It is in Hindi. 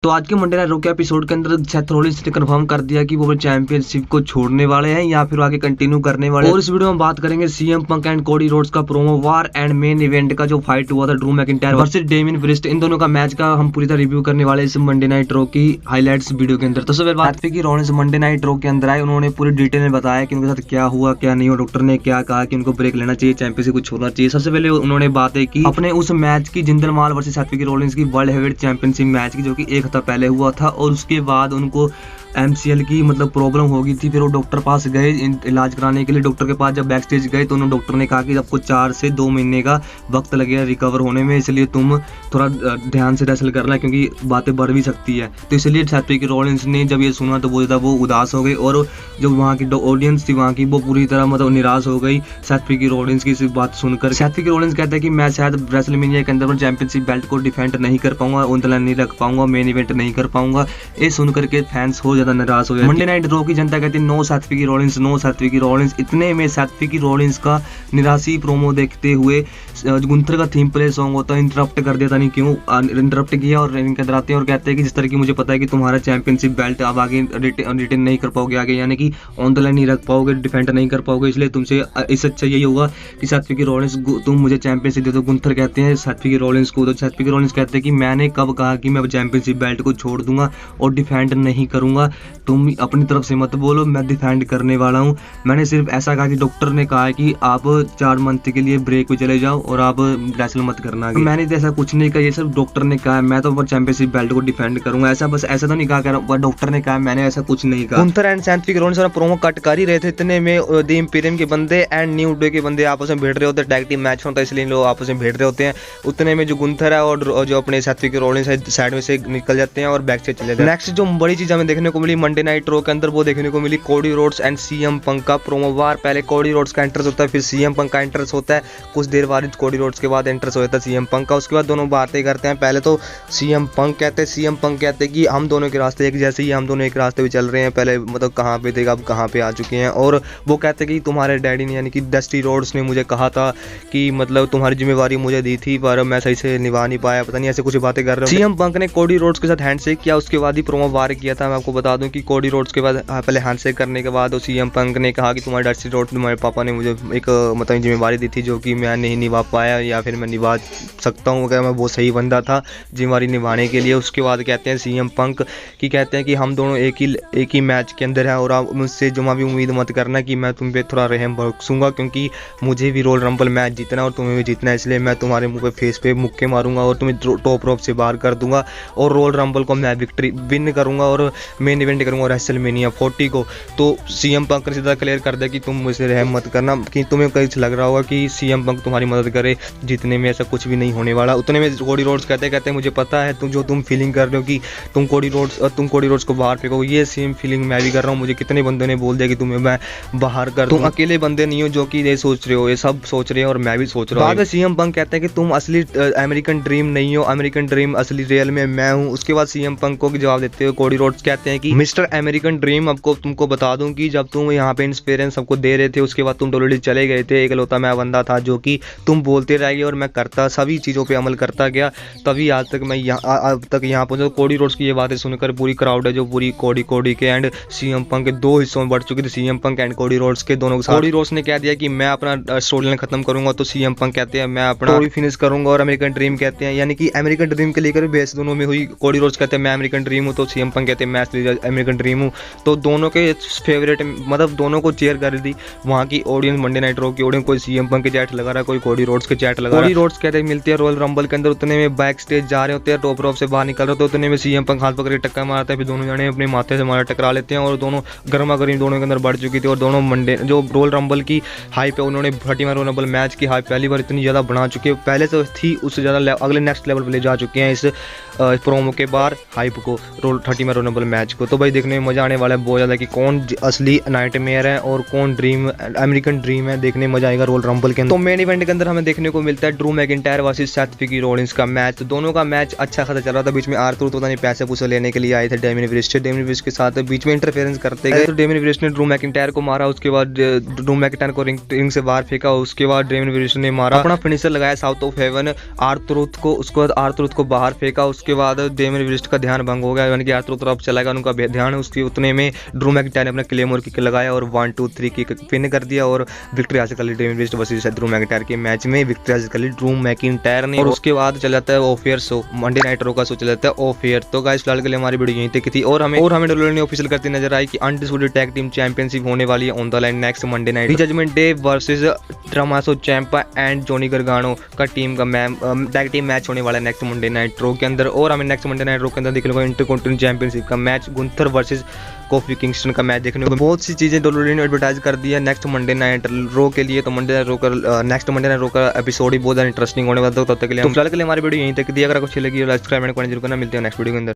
तो आज के मंडे नाइट रॉ के एपिसोड के अंदर सेथ रॉलिंस ने कंफर्म कर दिया कि वो चैंपियनशिप को छोड़ने वाले हैं या फिर आगे कंटिन्यू करने वाले हैं। और इस वीडियो में बात करेंगे CM Punk and Cody Rhodes का promo war and main event का जो फाइट हुआ था Drew McIntyre versus Damian Priest, इन दोनों का मैच का हम पूरी तरह रिव्यू करने वाले इस मंडे नाइट रॉ की हाईलाइट्स वीडियो के अंदर। तो सबसे बात की रॉलिंस मंडे नाइट रॉ के अंदर आए, उन्होंने पूरी डिटेल में बताया कि उनके साथ क्या हुआ क्या नहीं हुआ, डॉक्टर ने क्या कहा कि उनको ब्रेक लेना चाहिए, चैंपियनशिप को छोड़ना चाहिए। सबसे पहले उन्होंने बातें की अपने उस मैच की जिंदर महल वर्सेस सेथ रॉलिंस की वर्ल्ड हेवीवेट चैंपियनशिप मैच की, जो कि एक हफ्ता पहले हुआ था। और उसके बाद उनको MCL की प्रॉब्लम हो गई थी, फिर वो डॉक्टर पास गए इलाज कराने के लिए। डॉक्टर के पास जब बैक स्टेज गए तो उन्होंने डॉक्टर ने कहा कि आपको 4 से 2 महीने का वक्त लगेगा रिकवर होने में, इसलिए तुम थोड़ा ध्यान से रेसल करना क्योंकि बातें बढ़ भी सकती है। तो इसलिए सेथ रॉलिंस ने जब ये सुना तो बहुत ज़्यादा वो उदास हो गई, और जो वहाँ की ऑडियंस थी वहाँ की वो पूरी तरह निराश हो गई सेथ रॉलिंस की इस बात सुनकर। सेथ रॉलिंस कहता है कि मैं शायद रेसलमेनिया के अंदर चैंपियनशिप बेल्ट को डिफेंड नहीं कर पाऊंगा, ऑन नहीं रख पाऊंगा, मेन इवेंट नहीं कर पाऊंगा। ये सुनकर के फैंस हो ज्यादा निराश हो गए। मंडे नाइट रॉ की जनता कहती है no Seth Rollins, no Seth Rollins. इतने में सेथ रॉलिंस का निराशी प्रोमो देखते हुए गुंथर का थीम प्ले सॉन्ग होता है इंटरप्ट कर दिया था, नहीं क्यों इंटरप्ट किया, और रिंग अंदर आते हैं और कहते हैं कि जिस तरह की मुझे पता है कि तुम्हारा चैंपियनशिप बेल्ट आप आगे रिटेन नहीं कर पाओगे आगे, यानी कि ऑन द लाइन नहीं रख पाओगे, डिफेंड नहीं कर पाओगे, इसलिए तुमसे इससे अच्छा यही होगा कि सेथ रॉलिंस तुम मुझे चैंपियनशिप दे दो। गुंथर कहते हैं सेथ रॉलिंस को, तो सेथ रॉलिंस कहते हैं कि मैंने कब कहा कि मैं चैंपियनशिप बेल्ट को छोड़ दूंगा और डिफेंड नहीं करूंगा, तुम अपनी तरफ से मत बोलो, मैं डिफेंड करने वाला हूं। मैंने सिर्फ ऐसा कहा कि डॉक्टर ने कहा है कि आप 4 मंथ के लिए ब्रेक पे चले जाओ और आप रेसल मत करना। तो मैंने तो ऐसा कुछ नहीं कहा, ये सिर्फ डॉक्टर ने कहा है, मैं तो चैंपियनशिप बेल्ट को डिफेंड करूंगा। ऐसा बस ऐसा तो नहीं कहा, डॉक्टर ने कहा, मैंने ऐसा कुछ नहीं कहा। Gunther and Seth Rollins promo cut कर ही रहे थे, इतने में द इंपीरियम के बंदे एंड न्यू डे के बंदे आपस में भिड़ रहे होते हैं, टैग टीम मैच होता है इसलिए लोग आपस में भिड़ रहे होते हैं। उतने में जो गुंथर है और जो अपने सेथ रॉलिंस साइड में से निकल जाते हैं और बैक से चले जाते हैं। नेक्स्ट जो बड़ी चीज हमें देखने को मिली मंडे नाइट रॉ के अंदर, वो देखने को मिली Cody Rhodes and CM Punk का प्रोमो वार। पहले कोडी रोड्स का एंट्रेंस होता है, फिर सीएम पंक का एंट्रेंस होता है, कुछ देर बाद कोडी रोड्स के बाद एंट्रेंस होता है सीएम पंक का। उसके बाद दोनों बातें करते हैं। पहले तो सीएम पंक कहते हैं कि हम दोनों के रास्ते एक जैसे ही, हम दोनों एक रास्ते पे चल रहे हैं, पहले कहाँ पे थे अब कहाँ पे आ चुके हैं। और वो कहते हैं कि तुम्हारे डैडी ने यानी कि डस्टी रोड्स ने मुझे कहा था कि तुम्हारी जिम्मेवारी मुझे दी थी पर मैं सही से निभा नहीं पाया, पता नहीं ऐसे कुछ बातें कर रहे हैं। सीएम पंक ने कोडी रोड्स के साथ हैंडशेक किया, उसके बाद ही प्रोमो वार किया था। मैं आपको बता दूं कि कोडी रोड्स के बाद पहले हैंडशेक करने के बाद सीएम पंक ने कहा कि तुम्हारे डस्टी रोड्स तुम्हारे पापा ने मुझे एक जिम्मेवारी दी थी जो कि मैं नहीं निभा पाया, या फिर मैं निभा सकता हूँ, क्या मैं वो सही बंदा था जिम्मेवारी निभाने के लिए। उसके बाद कहते हैं सीएम पंक कहते हैं कि हम दोनों एक ही मैच के अंदर हैं और आप मुझसे जुमा भी उम्मीद मत करना कि मैं तुम पे थोड़ा रहम बरसूंगा, क्योंकि मुझे भी रोल रंबल मैच जीतना और तुम्हें भी जीतना है, इसलिए मैं तुम्हारे मुंह पे फेस पे मुक्के मारूंगा और तुम्हें टॉप रोप से बाहर कर दूंगा और रोल रंबल को मैं विक्ट्री विन करूंगा और मेन इवेंट करूंगा रेसलमेनिया 40 को। तो सीएम पंक ने सीधा क्लियर कर दिया कि तुम मुझसे रहम मत करना, कि तुम्हें कहीं लग रहा होगा कि सीएम पंक तुम्हारी मदद करे जीतने में, ऐसा कुछ भी नहीं होने वाला। उतने में कोडी रोड्स कहते मुझे पता है तुम फीलिंग कर रहे हो कि तुम कोडी रोड्स को बाहर फेंको, ये सेम फीलिंग मैं भी कर रहा हूँ। मुझे कितने बंदों ने बोल दिया कि तुम्हें मैं बाहर कर दूं, तुम अकेले बंदे नहीं हो जो कि ये सोच रहे हो, ये सब सोच रहे हैं और मैं भी सोच रहा हूँ। बाद में सीएम पंक कहते हैं कि तुम असली अमेरिकन ड्रीम नहीं हो, अमेरिकन ड्रीम असली रियल में मैं हूँ। उसके बाद सीएम पंक को जवाब देते हुए कोडी रोड्स कहते हैं कि मिस्टर अमेरिकन ड्रीम, आपको तुमको बता दूं कि जब तुम यहाँ पे इंस्पिरेशन सबको दे रहे थे उसके बाद तुम डब्ल्यूडब्ल्यूई चले गए थे, एकलौता मैं बंदा था जो कि तुम बोलते रह गए और मैं करता सभी चीज़ों पे अमल करता गया, तभी आज तक मैं यहाँ पहुंचा। कोडी रोड्स की ये बातें सुनकर पूरी क्राउड है जो पूरी कोडी के एंड सीएम पंक के 2 हिस्सों में बढ़ चुकी थी, CM Punk and Cody roads के दोनों। कोडी रोड्स ने कह दिया कि मैं अपना स्टोरी लाइन खत्म करूंगा, तो सीएम पंक कहते हैं मैं अपना स्टोरी फिनिश करूंगा, और अमेरिकन ड्रीम कहते हैं यानी कि अमेरिकन ड्रीम के लेकर बेस दोनों में हुई। कोडी रोड्स कहते हैं मैं अमेरिकन ड्रीम हूँ, तो सीएम पंक कहते हैं मैं अमेरिकन ड्रीम हूँ। तो दोनों के फेवरेट दोनों को चेयर कर दी वहाँ की ऑडियंस, मंडे नाइट रॉ की ऑडियंस। कोई सीएम पंक के चैट लगा रहा है, कोई कोडी रोड्स के चैट लगा रहा है। कोडी रोड्स कहते हैं मिलते हैं रॉयल रंबल के अंदर, उतने में बैक स्टेज जा रहे होते हैं, टॉप रॉप से बाहर निकल रहे होते हैं, उतने में सीएम पंक हाथ पकड़ के टक्कर मारता है, फिर दोनों जने अपने माथे से मारा टकरा लेते हैं और दोनों गर्मा गर्मी दोनों के अंदर बढ़ चुकी थी। और दोनों मंडे जो रोयल रंबल की हाइप है, उन्होंने 30 रोयल रंबल मैच की हाइप पहली बार इतनी ज़्यादा बढ़ा चुकी है, पहले से थी उससे ज़्यादा अगले नेक्स्ट लेवल पर ले जा चुके हैं इस प्रोमो के बाद हाइप को, 30 रोयल रंबल मैच को। तो भाई देखने में मजा आने वाला है बहुत ज़्यादा कि कौन असली नाइटमेयर है और कौन ड्रीम अमेरिकन ड्रीम है, देखने में मजा आएगा रोयल रंबल के अंदर। तो मेन इवेंट के अंदर हमें देखने को मिलता है Drew McIntyre versus Seth Rollins का मैच। तो दोनों का मैच अच्छा खासा चल रहा था, बीच में आर्थर पता नहीं पैसे पूसे लेने के लिए आए थे डेमियन प्रीस्ट के साथ बीच में इंटरफेरेंस करते गए। तो डेमियन प्रीस्ट ने ड्रू मैकिंटायर को मारा, उसके बाद ड्रू मैकिंटायर को रिंग से बाहर फेंका, उसके बाद डेमियन प्रीस्ट ने मारा, अपना फिनिशर लगाया साउथ ऑफ हेवन आर्थर को, उसके बाद आर्थर को बाहर फेंका, उसके बाद डेमियन प्रीस्ट का ध्यान भंग हो गया, यानी कि आर्थर तरफ चला गया, उनका ध्यान उसके उतने में ड्रू मैकिंटायर ने अपना क्लेमोर किक लगाया और 1 2 3 किक पिन कर दिया और विक्ट्री हासिल कर ली Damian Priest versus Drew McIntyre के मैच में। विक्ट्री हासिल कर ली ड्रू मैकिंटायर ने। और उसके बाद चल जाता है off air show, Monday Night Raw का शो चल जाता है ऑफ एयर। तो गाइस फिलहाल के लिए हमारी वीडियो यहीं तक थी और हमें WWE ऑफिशियल करती नजर आई कि अनडिस्प्यूटेड टैग टीम चैंपियनशिप होने वाली है on the line next Monday night. Judgment Day versus Tommaso ciampa and Johnny Gargano का टीम का टैग टीम मैच होने वाला है नेक्स्ट मंडे नाइट रो के अंदर। और हमें नेक्स्ट मंडे नाइट रो के अंदर देखने को इंटरकॉन्टिनेंटल चैंपियनशिप का match, Gunther versus coffee Kingston का मैच देखने को। बहुत सी चीजें WWE ने एडवर्टाइज कर दी है नेक्स्ट मंडे नाइट रो के लिए। तो नेक्स्ट मंडे नाइट रो का एपिसोड ही बहुत ज्यादा इंटरेस्टिंग होने वाला है। तब तक के लिए फिलहाल के लिए हमारी वीडियो यहीं तक थी। अगर आपको अच्छी लगी लाइक सब्सक्राइब करना जरूर करना। मिलते हैं नेक्स्ट वीडियो के अंदर।